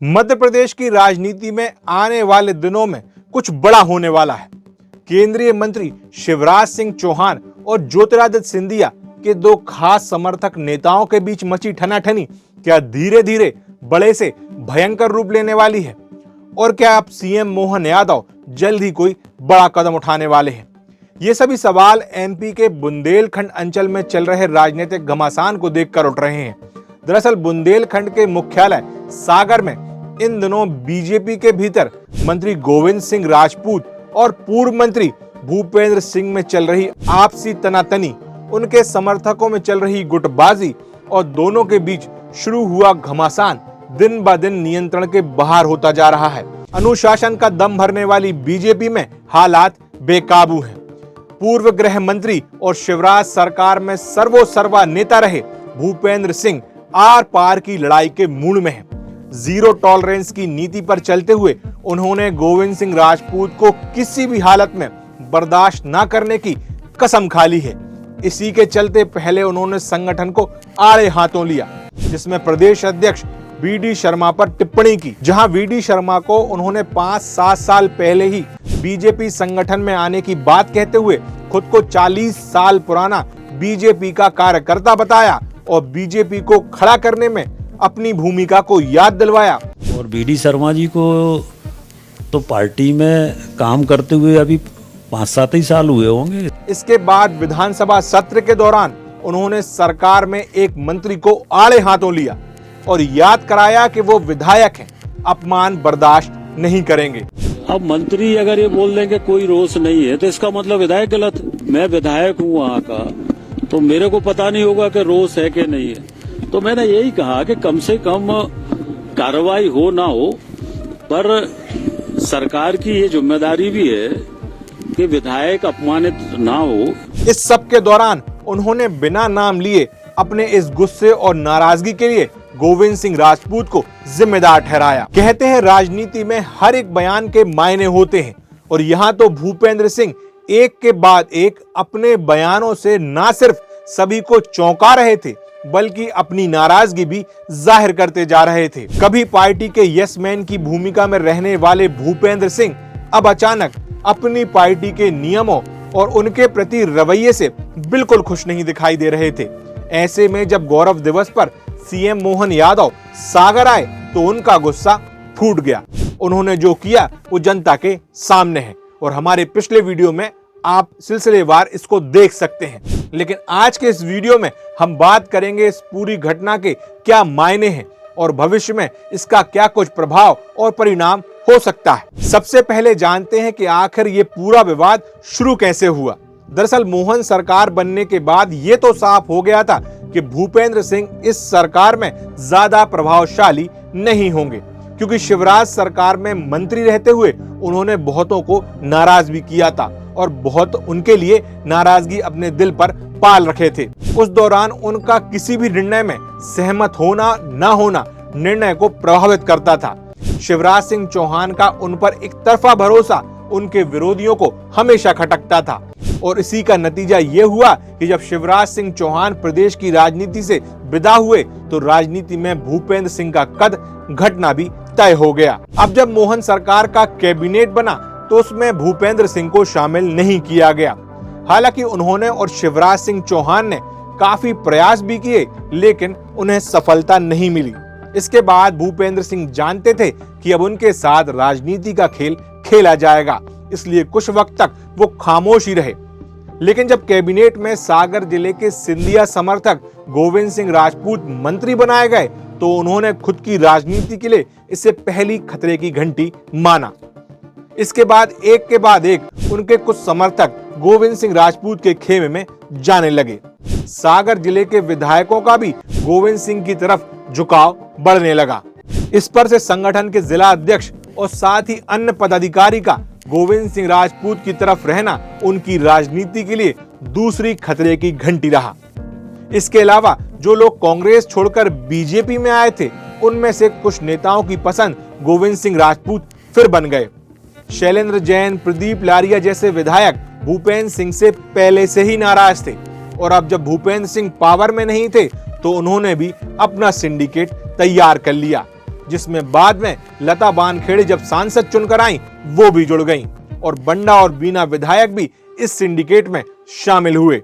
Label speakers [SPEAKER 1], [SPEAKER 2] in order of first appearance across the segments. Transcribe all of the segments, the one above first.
[SPEAKER 1] मध्य प्रदेश की राजनीति में आने वाले दिनों में कुछ बड़ा होने वाला है। केंद्रीय मंत्री शिवराज सिंह चौहान और ज्योतिरादित्य सिंधिया के दो खास समर्थक नेताओं के बीच मची ठनाठनी क्या धीरे धीरे बड़े से भयंकर रूप लेने वाली है? और क्या अब सीएम मोहन यादव जल्द ही कोई बड़ा कदम उठाने वाले हैं? ये सभी सवाल एमपी के बुंदेलखंड अंचल में चल रहे राजनीतिक घमासान को देखकर उठ रहे हैं। दरअसल बुंदेलखंड के मुख्यालय सागर में इन दिनों बीजेपी के भीतर मंत्री गोविंद सिंह राजपूत और पूर्व मंत्री भूपेंद्र सिंह में चल रही आपसी तनातनी, उनके समर्थकों में चल रही गुटबाजी और दोनों के बीच शुरू हुआ घमासान दिन ब दिन नियंत्रण के बाहर होता जा रहा है। अनुशासन का दम भरने वाली बीजेपी में हालात बेकाबू हैं। पूर्व गृह मंत्री और शिवराज सरकार में सर्वोसर्वा नेता रहे भूपेंद्र सिंह आर पार की लड़ाई के मूड में हैं। जीरो टॉलरेंस की नीति पर चलते हुए उन्होंने गोविंद सिंह राजपूत को किसी भी हालत में बर्दाश्त न करने की कसम खा ली है। इसी के चलते पहले उन्होंने संगठन को आड़े हाथों लिया, जिसमें प्रदेश अध्यक्ष वीडी शर्मा पर टिप्पणी की, जहां वीडी शर्मा को उन्होंने 5-7 साल पहले ही बीजेपी संगठन में आने की बात कहते हुए खुद को 40 साल पुराना बीजेपी का कार्यकर्ता बताया और बीजेपी को खड़ा करने में अपनी भूमिका को याद दिलवाया।
[SPEAKER 2] और वीडी शर्मा जी को तो पार्टी में काम करते हुए अभी 5-7 ही साल हुए होंगे।
[SPEAKER 1] इसके बाद विधानसभा सत्र के दौरान उन्होंने सरकार में एक मंत्री को आड़े हाथों लिया और याद कराया कि वो विधायक हैं, अपमान बर्दाश्त नहीं करेंगे।
[SPEAKER 2] अब मंत्री अगर ये बोल देंगे कोई रोष नहीं है तो इसका मतलब विधायक गलत। मैं विधायक हूँ वहाँ का, तो मेरे को पता नहीं होगा कि रोष है कि नहीं है। तो मैंने यही कहा कि कम से कम कार्रवाई हो ना हो, पर सरकार की ये जिम्मेदारी भी है कि विधायक अपमानित ना हो।
[SPEAKER 1] इस सब के दौरान उन्होंने बिना नाम लिए अपने इस गुस्से और नाराजगी के लिए गोविंद सिंह राजपूत को जिम्मेदार ठहराया। कहते हैं राजनीति में हर एक बयान के मायने होते हैं और यहाँ तो भूपेंद्र सिंह एक के बाद एक अपने बयानों से ना सिर्फ सभी को चौंका रहे थे बल्कि अपनी नाराजगी भी जाहिर करते जा रहे थे। कभी पार्टी के यस मैन की भूमिका में रहने वाले भूपेंद्र सिंह अब अचानक अपनी पार्टी के नियमों और उनके प्रति रवैये से बिल्कुल खुश नहीं दिखाई दे रहे थे। ऐसे में जब गौरव दिवस पर सीएम मोहन यादव सागर आए तो उनका गुस्सा फूट गया। उन्होंने जो किया वो जनता के सामने है और हमारे पिछले वीडियो में आप सिलसिलेवार इसको देख सकते हैं। लेकिन आज के इस वीडियो में हम बात करेंगे इस पूरी घटना के क्या मायने हैं और भविष्य में इसका क्या कुछ प्रभाव और परिणाम हो सकता है। सबसे पहले जानते हैं कि आखिर ये पूरा विवाद शुरू कैसे हुआ। दरअसल मोहन सरकार बनने के बाद ये तो साफ हो गया था कि भूपेंद्र सिंह इस सरकार में ज्यादा प्रभावशाली नहीं होंगे, क्योंकि शिवराज सरकार में मंत्री रहते हुए उन्होंने बहुतों को नाराज भी किया था और बहुत उनके लिए नाराजगी अपने दिल पर पाल रखे थे। उस दौरान उनका किसी भी निर्णय में सहमत होना न होना निर्णय को प्रभावित करता था। शिवराज सिंह चौहान का उन पर एक तरफा भरोसा उनके विरोधियों को हमेशा खटकता था और इसी का नतीजा ये हुआ कि जब शिवराज सिंह चौहान प्रदेश की राजनीति से विदा हुए तो राजनीति में भूपेंद्र सिंह का कद घटना भी तय हो गया। अब जब मोहन सरकार का कैबिनेट बना तो उसमें भूपेंद्र सिंह को शामिल नहीं किया गया। हालांकि उन्होंने और शिवराज सिंह चौहान ने काफी प्रयास भी किए, लेकिन उन्हें सफलता नहीं मिली। इसके बाद भूपेंद्र सिंह जानते थे कि अब उनके साथ राजनीति का खेल खेला जाएगा, इसलिए कुछ वक्त तक वो खामोश ही रहे। लेकिन जब कैबिनेट में सागर जिले के सिंधिया समर्थक गोविंद सिंह राजपूत मंत्री बनाए गए तो उन्होंने खुद की राजनीति के लिए इसे पहली खतरे की घंटी माना। इसके बाद एक के बाद एक उनके कुछ समर्थक गोविंद सिंह राजपूत के खेमे में जाने लगे। सागर जिले के विधायकों का भी गोविंद सिंह की तरफ झुकाव बढ़ने लगा। इस पर से संगठन के जिला अध्यक्ष और साथ ही अन्य पदाधिकारी का गोविंद सिंह राजपूत की तरफ रहना उनकी राजनीति के लिए दूसरी खतरे की घंटी रहा। इसके अलावा जो लोग कांग्रेस छोड़कर बीजेपी में आए थे उनमें से कुछ नेताओं की पसंद गोविंद सिंह राजपूत फिर बन गए। शैलेंद्र जैन, प्रदीप लारिया जैसे विधायक भूपेंद्र सिंह से पहले से ही नाराज थे और अब जब भूपेंद्र सिंह पावर में नहीं थे तो उन्होंने भी अपना सिंडिकेट तैयार कर लिया। जिसमें बाद में लता बानखेड़े जब सांसद चुनकर आईं, वो भी जुड़ गईं और बंडा और बीना विधायक भी इस सिंडिकेट में शामिल हुए।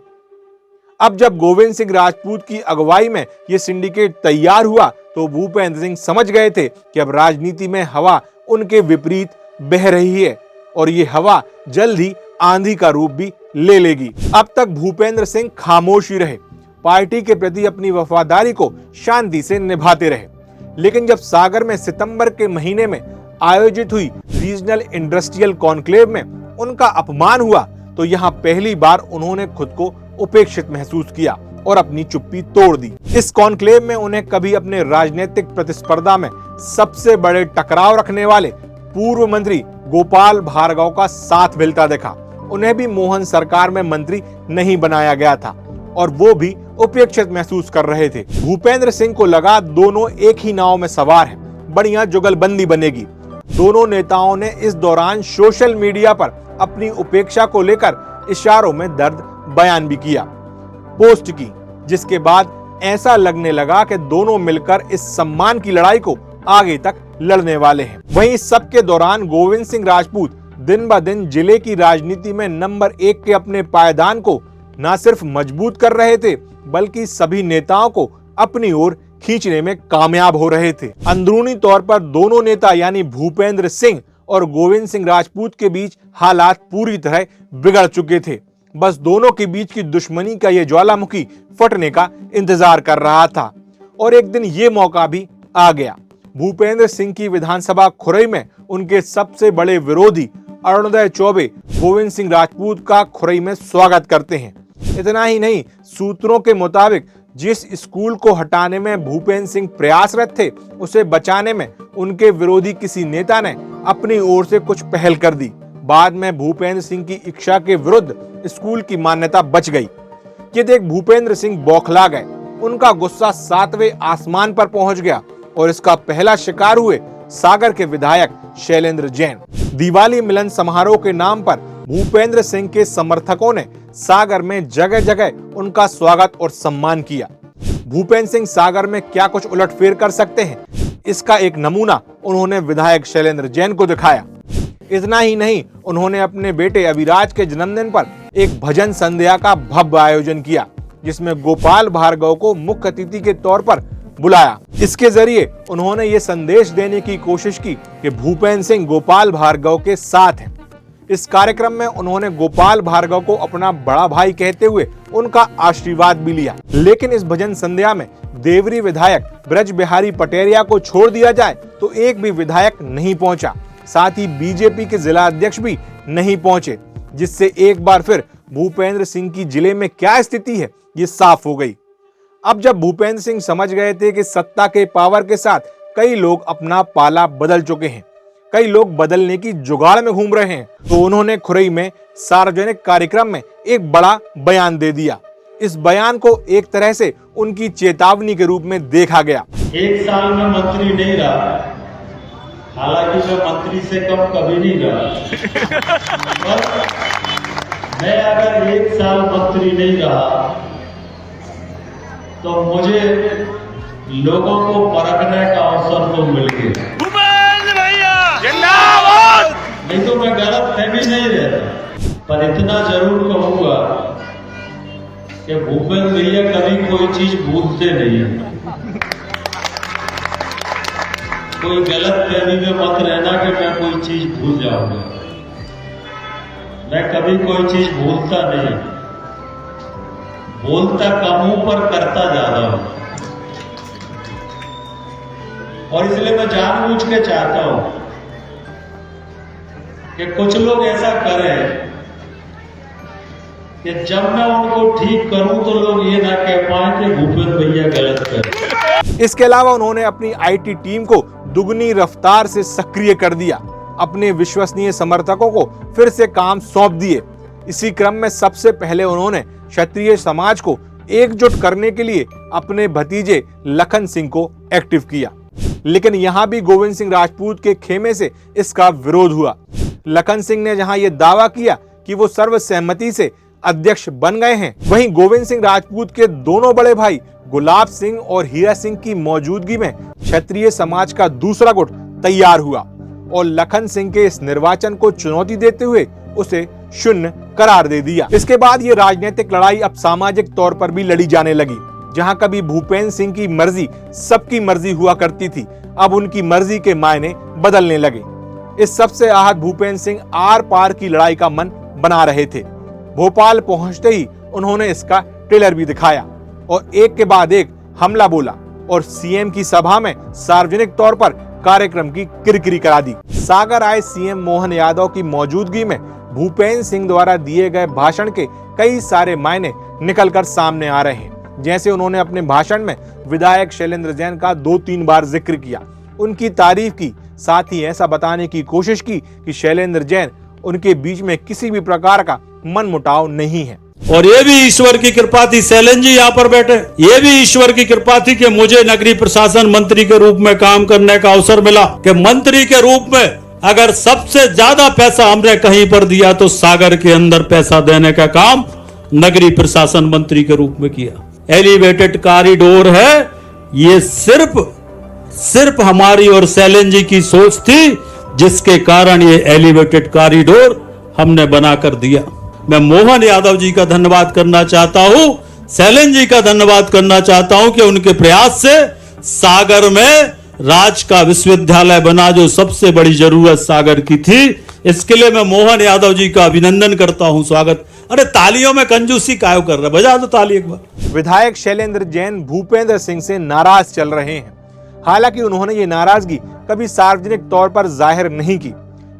[SPEAKER 1] अब जब गोविंद सिंह राजपूत की अगुवाई में यह सिंडिकेट तैयार हुआ तो भूपेंद्र सिंह समझ गए थे कि अब राजनीति में हवा उनके विपरीत बह रही है और ये हवा जल्द ही आंधी का रूप भी ले लेगी। अब तक भूपेंद्र सिंह खामोश ही रहे, पार्टी के प्रति अपनी वफादारी को शांति से निभाते रहे। लेकिन जब सागर में सितंबर के महीने में आयोजित हुई रीजनल इंडस्ट्रियल कॉन्क्लेव में उनका अपमान हुआ तो यहाँ पहली बार उन्होंने खुद को उपेक्षित महसूस किया और अपनी चुप्पी तोड़ दी। इस कॉन्क्लेव में उन्हें कभी अपने राजनीतिक प्रतिस्पर्धा में सबसे बड़े टकराव रखने वाले पूर्व मंत्री गोपाल भार्गव का साथ मिलता देखा। उन्हें भी मोहन सरकार में मंत्री नहीं बनाया गया था और वो भी उपेक्षित महसूस कर रहे थे। भूपेंद्र सिंह को लगा दोनों एक ही नाव में सवार हैं, बढ़िया जुगलबंदी बनेगी। दोनों नेताओं ने इस दौरान सोशल मीडिया पर अपनी उपेक्षा को लेकर इशारों में दर्द बयान भी किया, पोस्ट की, जिसके बाद ऐसा लगने लगा कि दोनों मिलकर इस सम्मान की लड़ाई को आगे तक लड़ने वाले हैं। वहीं इस सब के दौरान गोविंद सिंह राजपूत दिन ब दिन जिले की राजनीति में नंबर 1 के अपने पायदान को न सिर्फ मजबूत कर रहे थे बल्कि सभी नेताओं को अपनी ओर खींचने में कामयाब हो रहे थे। अंदरूनी तौर पर दोनों नेता यानी भूपेंद्र सिंह और गोविंद सिंह राजपूत के बीच हालात पूरी तरह बिगड़ चुके थे। बस दोनों के बीच की दुश्मनी का ये ज्वालामुखी फटने का इंतजार कर रहा था और एक दिन ये मौका भी आ गया। भूपेंद्र सिंह की विधानसभा खुरई में उनके सबसे बड़े विरोधी अरुणोदय चौबे गोविंद सिंह राजपूत का खुरई में स्वागत करते हैं। इतना ही नहीं, सूत्रों के मुताबिक जिस स्कूल को हटाने में भूपेंद्र सिंह प्रयासरत थे उसे बचाने में उनके विरोधी किसी नेता ने अपनी ओर से कुछ पहल कर दी। बाद में भूपेंद्र सिंह की इच्छा के विरुद्ध स्कूल की मान्यता बच गई। ये देख भूपेंद्र सिंह बौखला गए, उनका गुस्सा 7वें आसमान पर पहुंच गया और इसका पहला शिकार हुए सागर के विधायक शैलेंद्र जैन। दिवाली मिलन समारोह के नाम पर भूपेंद्र सिंह के समर्थकों ने सागर में जगह जगह उनका स्वागत और सम्मान किया। भूपेंद्र सिंह सागर में क्या कुछ उलटफेर कर सकते हैं, इसका एक नमूना उन्होंने विधायक शैलेंद्र जैन को दिखाया। इतना ही नहीं, उन्होंने अपने बेटे अभिराज के जन्मदिन पर एक भजन संध्या का भव्य आयोजन किया जिसमें गोपाल भार्गव को मुख्य अतिथि के तौर पर बुलाया। इसके जरिए उन्होंने ये संदेश देने की कोशिश की कि भूपेंद्र सिंह गोपाल भार्गव के साथ हैं। इस कार्यक्रम में उन्होंने गोपाल भार्गव को अपना बड़ा भाई कहते हुए उनका आशीर्वाद भी लिया। लेकिन इस भजन संध्या में देवरी विधायक ब्रज बिहारी पटेरिया को छोड़ दिया जाए तो एक भी विधायक नहीं पहुंचा। साथ ही बीजेपी के जिला अध्यक्ष भी नहीं पहुंचे, जिससे एक बार फिर भूपेंद्र सिंह की जिले में क्या स्थिति है ये साफ हो गई। अब जब भूपेंद्र सिंह समझ गए थे कि सत्ता के पावर के साथ कई लोग अपना पाला बदल चुके हैं, कई लोग बदलने की जुगाड़ में घूम रहे हैं, तो उन्होंने खुरई में सार्वजनिक कार्यक्रम में एक बड़ा बयान दे दिया। इस बयान को एक तरह से उनकी चेतावनी के रूप में देखा गया।
[SPEAKER 3] 1 साल में मंत्री नहीं रहा, हालांकि मैं मंत्री से कम कभी नहीं रहा, पर मैं अगर 1 साल मंत्री नहीं रहा तो मुझे लोगों को परखने का अवसर तो मिल गया। नहीं तो मैं गलत फहमी नहीं रहता, पर इतना जरूर कहूंगा कि भूपेंद्र भैया कभी कोई चीज भूलते नहीं है। कोई गलत फहमी में मत रहना कि मैं कोई चीज भूल जाऊंगा। मैं कभी कोई चीज भूलता नहीं, बोलता कम हूं पर करता ज्यादा हूं। और इसलिए मैं जानबूझ के चाहता हूं कि कुछ लोग ऐसा करें कि जब मैं उनको ठीक करूं तो लोग ये ना कह पाए कि भूपेंद्र भैया गलत कर।
[SPEAKER 1] इसके अलावा उन्होंने अपनी आईटी टीम को दुगनी रफ्तार से सक्रिय कर दिया, अपने विश्वसनीय समर्थकों को फिर से काम सौंप दिए। इसी क्रम में सबसे पहले उन्होंने क्षत्रिय समाज को एकजुट करने के लिए अपने भतीजे लखन सिंह को एक्टिव किया। लेकिन यहां भी गोविंद सिंह राजपूत के खेमे से इसका विरोध हुआ। लखन सिंह ने जहां यह दावा किया कि वो सर्वसहमति से अध्यक्ष बन गए हैं। वहीं गोविंद सिंह राजपूत के दोनों बड़े भाई गुलाब सिंह और हीरा सिंह की मौजूदगी में क्षत्रिय समाज का दूसरा गुट तैयार हुआ और लखन सिंह के इस निर्वाचन को चुनौती देते हुए उसे शून्य करार दे दिया। इसके बाद ये राजनीतिक लड़ाई अब सामाजिक तौर पर भी लड़ी जाने लगी। जहां कभी भूपेंद्र सिंह की मर्जी सबकी मर्जी हुआ करती थी, अब उनकी मर्जी के मायने बदलने लगे। इस सबसे आहत भूपेंद्र सिंह आर पार की लड़ाई का मन बना रहे थे। भोपाल पहुंचते ही उन्होंने इसका ट्रेलर भी दिखाया और एक के बाद एक हमला बोला और सीएम की सभा में सार्वजनिक तौर पर कार्यक्रम की किरकिरी करा दी। सागर आए सीएम मोहन यादव की मौजूदगी में भूपेंद्र सिंह द्वारा दिए गए भाषण के कई सारे मायने निकलकर सामने आ रहे हैं। जैसे उन्होंने अपने भाषण में विधायक शैलेंद्र जैन का 2-3 बार जिक्र किया, उनकी तारीफ की, साथ ही ऐसा बताने की कोशिश की कि शैलेंद्र जैन उनके बीच में किसी भी प्रकार का मनमुटाव नहीं है।
[SPEAKER 4] और ये भी ईश्वर की कृपा थी, शैलेंद्र जी यहाँ पर बैठे, ये भी ईश्वर की कृपा थी कि मुझे नगरीय प्रशासन मंत्री के रूप में काम करने का अवसर मिला। कि मंत्री के रूप में अगर सबसे ज्यादा पैसा हमने कहीं पर दिया तो सागर के अंदर पैसा देने का काम नगरीय प्रशासन मंत्री के रूप में किया। एलिवेटेड कॉरिडोर है, ये सिर्फ हमारी और शैलेंद्र जी की सोच थी, जिसके कारण ये एलिवेटेड कॉरिडोर हमने बनाकर दिया। मैं मोहन यादव जी का धन्यवाद करना चाहता हूं, शैलेंद्र जी का धन्यवाद करना चाहता हूं कि उनके प्रयास से सागर में राज का विश्वविद्यालय बना, जो सबसे बड़ी जरूरत सागर की थी। इसके लिए मैं मोहन यादव जी का अभिनंदन करता हूं। स्वागत। अरे तालियों में कंजूसी कायो कर रहे, बजा दो ताली एक बार।
[SPEAKER 1] विधायक शैलेंद्र जैन भूपेंद्र सिंह से नाराज चल रहे हैं। हालांकि उन्होंने ये नाराजगी कभी सार्वजनिक तौर पर जाहिर नहीं की,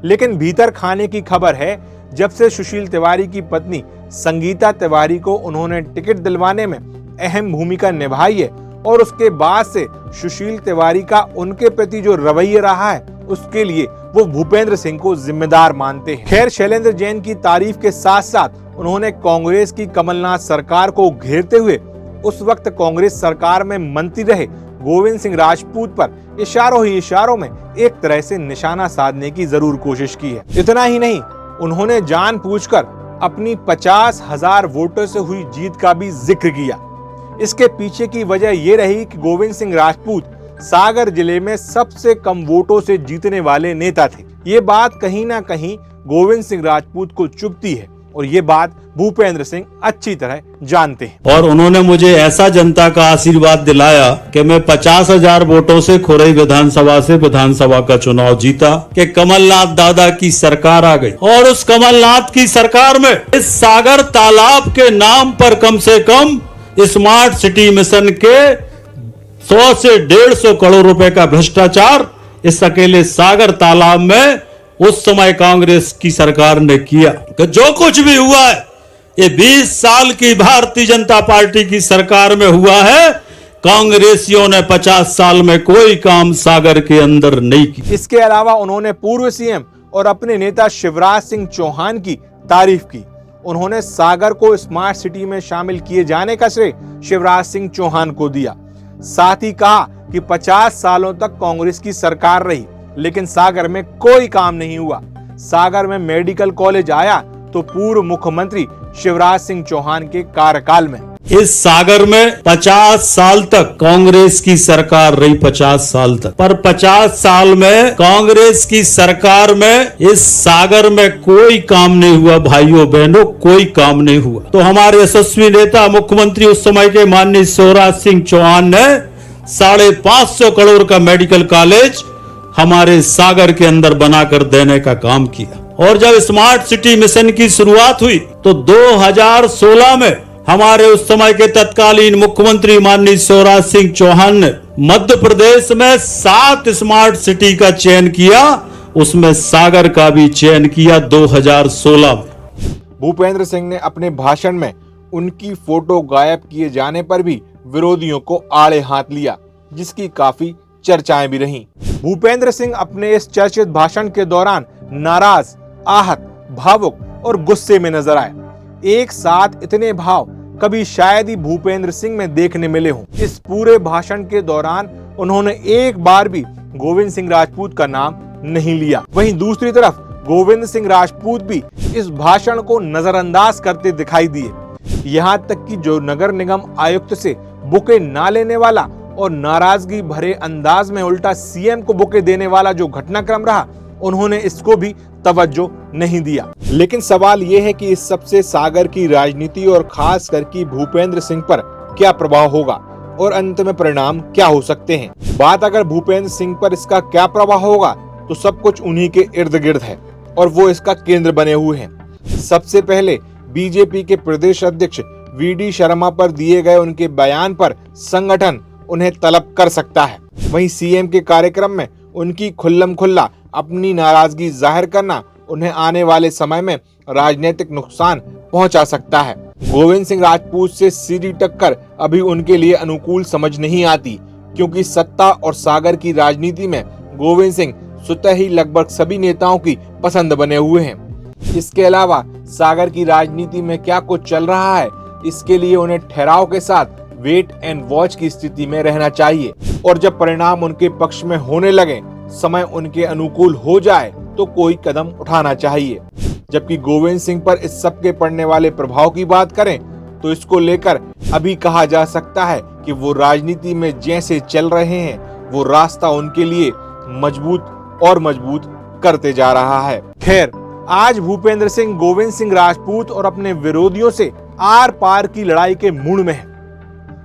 [SPEAKER 1] लेकिन भीतर खाने की खबर है जब से सुशील तिवारी की पत्नी संगीता तिवारी को उन्होंने टिकट दिलवाने में अहम भूमिका निभाई है और उसके बाद से सुशील तिवारी का उनके प्रति जो रवैया रहा है, उसके लिए वो भूपेंद्र सिंह को जिम्मेदार मानते हैं। खैर, शैलेंद्र जैन की तारीफ के साथ साथ उन्होंने कांग्रेस की कमलनाथ सरकार को घेरते हुए उस वक्त कांग्रेस सरकार में मंत्री रहे गोविंद सिंह राजपूत पर इशारों ही इशारों में एक तरह से निशाना साधने की जरूर कोशिश की है। इतना ही नहीं, उन्होंने जानबूझकर अपनी 50,000 वोटों से हुई जीत का भी जिक्र किया। इसके पीछे की वजह यह रही कि गोविंद सिंह राजपूत सागर जिले में सबसे कम वोटों से जीतने वाले नेता थे। ये बात कहीं ना कहीं गोविंद सिंह राजपूत को चुभती है और ये बात भूपेंद्र सिंह अच्छी तरह जानते हैं।
[SPEAKER 4] और उन्होंने मुझे ऐसा जनता का आशीर्वाद दिलाया कि मैं 50,000 वोटों से खुरई विधानसभा से विधानसभा का चुनाव जीता, कि कमलनाथ दादा की सरकार आ गई। और उस कमलनाथ की सरकार में इस सागर तालाब के नाम पर कम से कम स्मार्ट सिटी मिशन के 100 से 150 करोड़ रुपए का भ्रष्टाचार इस अकेले सागर तालाब में उस समय कांग्रेस की सरकार ने किया। कि जो कुछ भी हुआ है ये 20 साल की भारतीय जनता पार्टी की सरकार में हुआ है। कांग्रेसियों ने 50 साल में कोई काम सागर के अंदर नहीं किया।
[SPEAKER 1] इसके अलावा उन्होंने पूर्व सीएम और अपने नेता शिवराज सिंह चौहान की तारीफ की। उन्होंने सागर को स्मार्ट सिटी में शामिल किए जाने का श्रेय शिवराज सिंह चौहान को दिया। साथ ही कहा कि 50 सालों तक कांग्रेस की सरकार रही, लेकिन सागर में कोई काम नहीं हुआ। सागर में मेडिकल कॉलेज आया तो पूर्व मुख्यमंत्री शिवराज सिंह चौहान के कार्यकाल में।
[SPEAKER 4] इस सागर में 50 साल तक कांग्रेस की सरकार रही, 50 साल तक। पर 50 साल में कांग्रेस की सरकार में इस सागर में कोई काम नहीं हुआ। भाइयों बहनों, कोई काम नहीं हुआ। तो हमारे यशस्वी नेता मुख्यमंत्री उस समय के माननीय शिवराज सिंह चौहान ने 550 करोड़ का मेडिकल कॉलेज हमारे सागर के अंदर बनाकर देने का काम किया। और जब स्मार्ट सिटी मिशन की शुरुआत हुई तो 2016 में हमारे उस समय के तत्कालीन मुख्यमंत्री माननीय शिवराज सिंह चौहान ने मध्य प्रदेश में 7 स्मार्ट सिटी का चयन किया, उसमें सागर का भी चयन किया 2016 में।
[SPEAKER 1] भूपेंद्र सिंह ने अपने भाषण में उनकी फोटो गायब किए जाने पर भी विरोधियों को आड़े हाथ लिया, जिसकी काफी चर्चाएं भी रहीं। भूपेंद्र सिंह अपने इस चर्चित भाषण के दौरान नाराज, आहत, भावुक और गुस्से में नजर आए। एक साथ इतने भाव कभी शायद ही भूपेंद्र सिंह में देखने मिले हों। इस पूरे भाषण के दौरान उन्होंने एक बार भी गोविंद सिंह राजपूत का नाम नहीं लिया। वहीं दूसरी तरफ गोविंद सिंह राजपूत भी इस भाषण को नजरअंदाज करते दिखाई दिए। यहाँ तक कि जो नगर निगम आयुक्त से बुके ना लेने वाला और नाराजगी भरे अंदाज में उल्टा सीएम को बुके देने वाला जो घटनाक्रम रहा, उन्होंने इसको भी तवज्जो नहीं दिया। लेकिन सवाल यह है कि इस सबसे सागर की राजनीति और खास करके भूपेंद्र सिंह पर क्या प्रभाव होगा और अंत में परिणाम क्या हो सकते हैं। बात अगर भूपेंद्र सिंह पर इसका क्या प्रभाव होगा तो सब कुछ उन्हीं के इर्द गिर्द है और वो इसका केंद्र बने हुए हैं। सबसे पहले बीजेपी के प्रदेश अध्यक्ष वीडी शर्मा पर दिए गए उनके बयान पर संगठन उन्हें तलब कर सकता है। वहीं सीएम के कार्यक्रम में उनकी खुल्लम खुल्ला अपनी नाराजगी जाहिर करना उन्हें आने वाले समय में राजनीतिक नुकसान पहुंचा सकता है। गोविंद सिंह राजपूत से सीधी टक्कर अभी उनके लिए अनुकूल समझ नहीं आती, क्योंकि सत्ता और सागर की राजनीति में गोविंद सिंह स्वतः ही लगभग सभी नेताओं की पसंद बने हुए हैं। इसके अलावा सागर की राजनीति में क्या कुछ चल रहा है, इसके लिए उन्हें ठहराव के साथ वेट एंड वॉच की स्थिति में रहना चाहिए और जब परिणाम उनके पक्ष में होने लगे, समय उनके अनुकूल हो जाए तो कोई कदम उठाना चाहिए। जबकि गोविंद सिंह पर इस सब के पड़ने वाले प्रभाव की बात करें तो इसको लेकर अभी कहा जा सकता है कि वो राजनीति में जैसे चल रहे हैं वो रास्ता उनके लिए मजबूत और मजबूत करते जा रहा है। खैर, आज भूपेंद्र सिंह गोविंद सिंह राजपूत और अपने विरोधियों से आर पार की लड़ाई के मूड में है।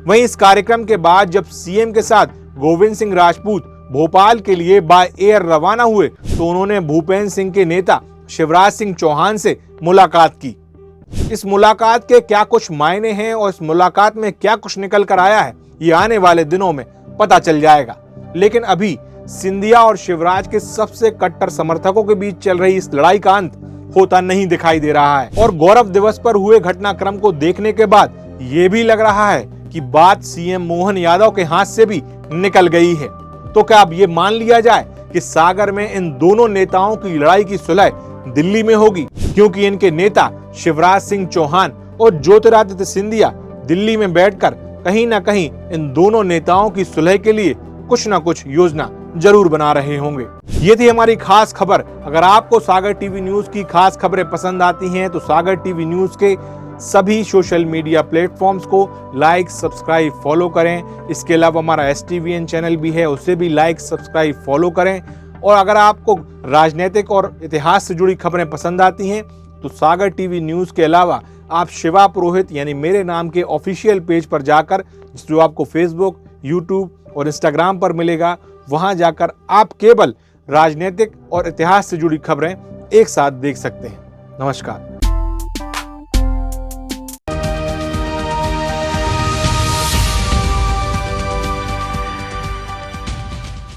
[SPEAKER 1] वहीं इस कार्यक्रम के बाद जब सीएम के साथ गोविंद सिंह राजपूत भोपाल के लिए बाय एयर रवाना हुए तो उन्होंने भूपेंद्र सिंह के नेता शिवराज सिंह चौहान से मुलाकात की। इस मुलाकात के क्या कुछ मायने हैं और इस मुलाकात में क्या कुछ निकल कर आया है, ये आने वाले दिनों में पता चल जाएगा। लेकिन अभी सिंधिया और शिवराज के सबसे कट्टर समर्थकों के बीच चल रही इस लड़ाई का अंत होता नहीं दिखाई दे रहा है और गौरव दिवस पर हुए घटनाक्रम को देखने के बाद ये भी लग रहा है कि बात सीएम मोहन यादव के हाथ से भी निकल गई है। तो क्या अब ये मान लिया जाए कि सागर में इन दोनों नेताओं की लड़ाई की सुलह दिल्ली में होगी, क्योंकि इनके नेता शिवराज सिंह चौहान और ज्योतिरादित्य सिंधिया दिल्ली में बैठकर कहीं ना कहीं इन दोनों नेताओं की सुलह के लिए कुछ ना कुछ योजना जरूर बना रहे होंगे। ये थी हमारी खास खबर। अगर आपको सागर टीवी न्यूज की खास खबरें पसंद आती हैं तो सागर टीवी न्यूज के सभी सोशल मीडिया प्लेटफॉर्म्स को लाइक, सब्सक्राइब, फॉलो करें। इसके अलावा हमारा STVN चैनल भी है, उसे भी लाइक, सब्सक्राइब, फॉलो करें। और अगर आपको राजनीतिक और इतिहास से जुड़ी खबरें पसंद आती हैं तो सागर टीवी न्यूज के अलावा आप शिवा पुरोहित यानी मेरे नाम के ऑफिशियल पेज पर जाकर, जो आपको फेसबुक, यूट्यूब और इंस्टाग्राम पर मिलेगा, वहां जाकर आप केवल राजनीतिक और इतिहास से जुड़ी खबरें एक साथ देख सकते हैं। नमस्कार।